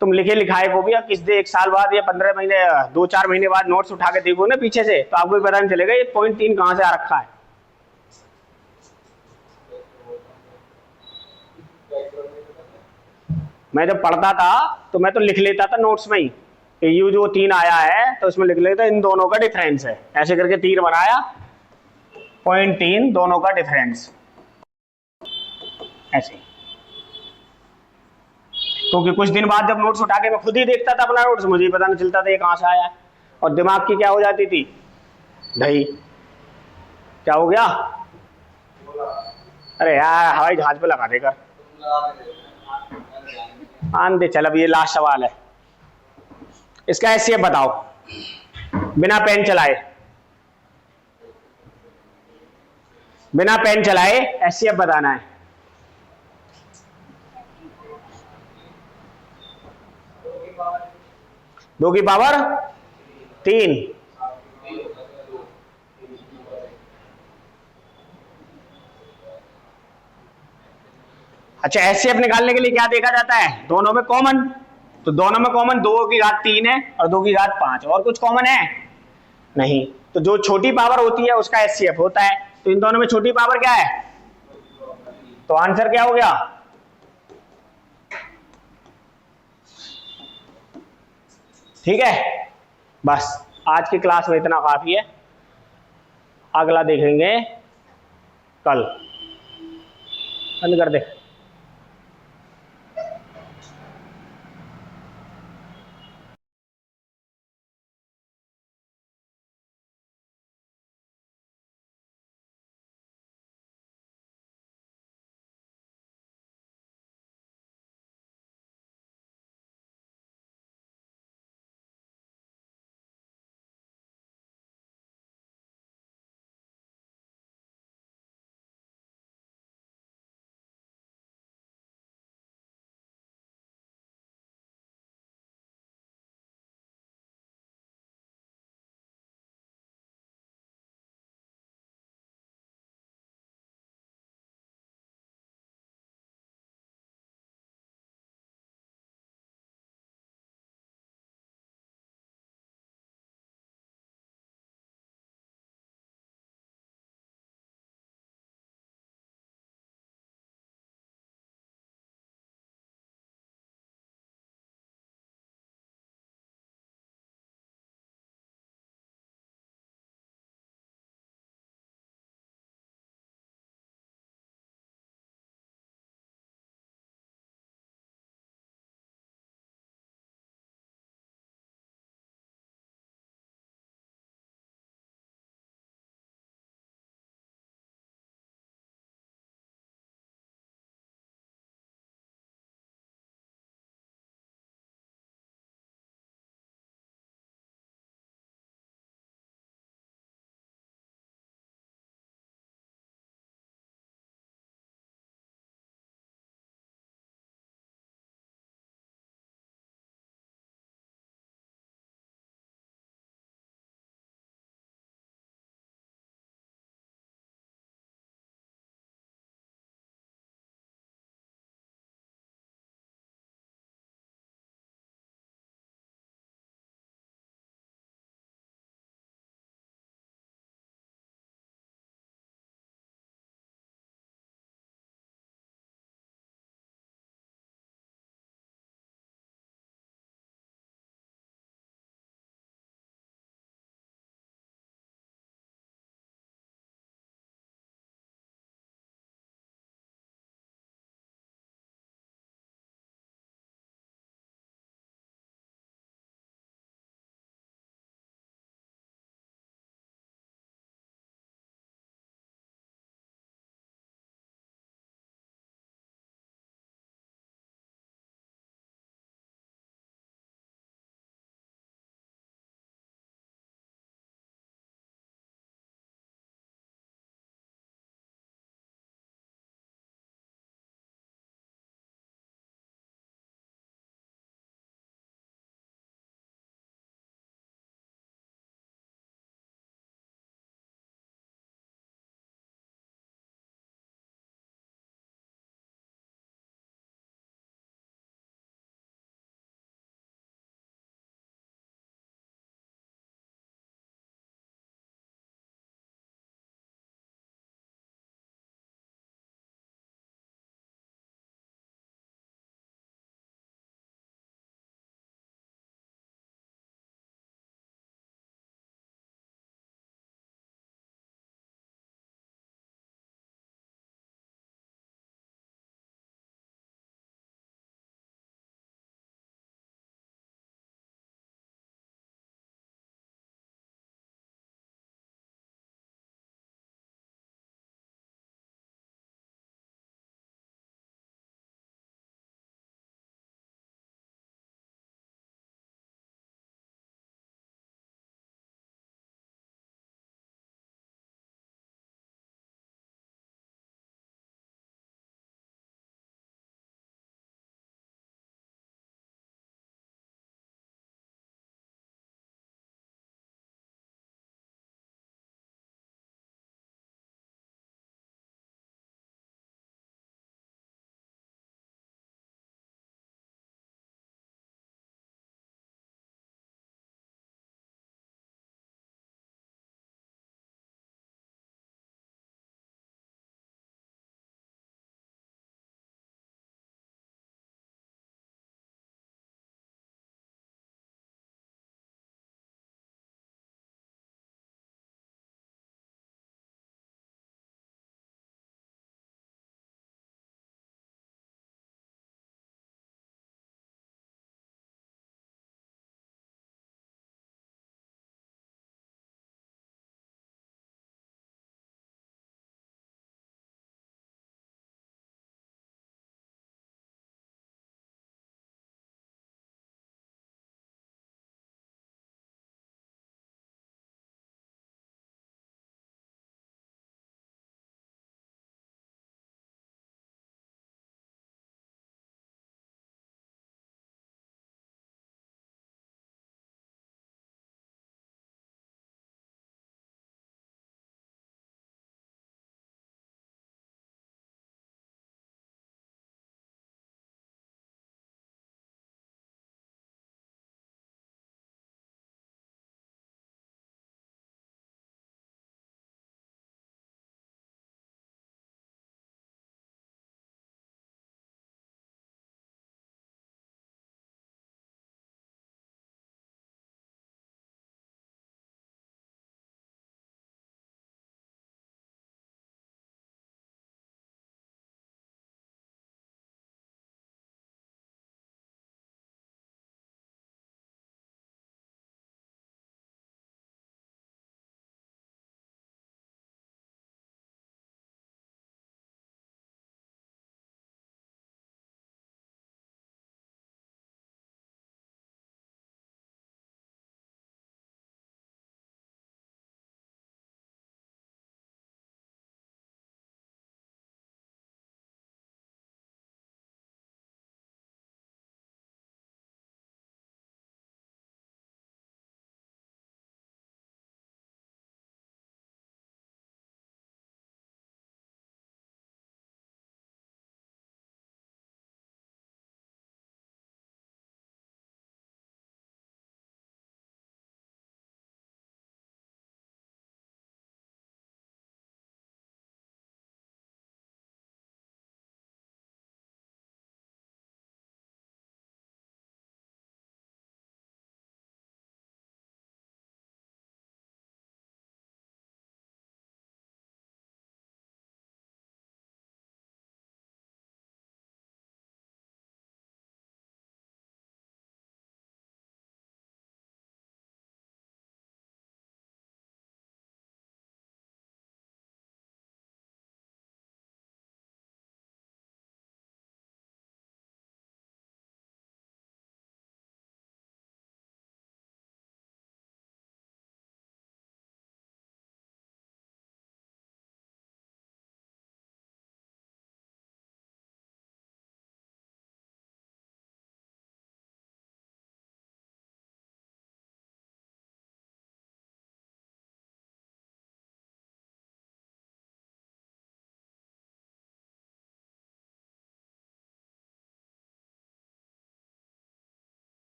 तुम लिखे लिखाए को भी अब किस दे 1 साल बाद या 15 महीने 2-4 महीने बाद नोट्स उठा के देखो ना पीछे से तो आपको भी पता नहीं चलेगा ये 0.3 कहां से आ रखा है। मैं जब पढ़ता था तो मैं तो लिख लेता था नोट्स में ही कि यू जो 3 आया है तो इसमें लिख लेता इन दोनों का डिफरेंस है, ऐसे करके तीर बनाया, 0.3 दोनों का डिफरेंस, ऐसे। क्योंकि कुछ दिन बाद जब नोट्स उठा के मैं खुद ही देखता था अपना नोट्स, मुझे पता नहीं चलता था ये कहाँ से आया है, और दिमाग की क्या हो जाती थी ढही। क्या हो गया? अरे यार हवाई जहाज पे लगा देकर आन दे। चल अब ये लास्ट सवाल है, इसका एचसीएफ बताओ बिना पेन चलाए, बिना पेन चलाए एचसीएफ बताना है। दो की पावर 3, अच्छा एचसीएफ निकालने के लिए क्या देखा जाता है? दोनों में कॉमन, तो दोनों में कॉमन 2 की घात 3 है और 2 की घात 5, और कुछ कॉमन है नहीं, तो जो छोटी पावर होती है उसका एचसीएफ होता है, तो इन दोनों में छोटी पावर क्या है? तो आंसर क्या हो गया? ठीक है, बस आज की क्लास में इतना काफी है, अगला देखेंगे कल। बंद कर दे।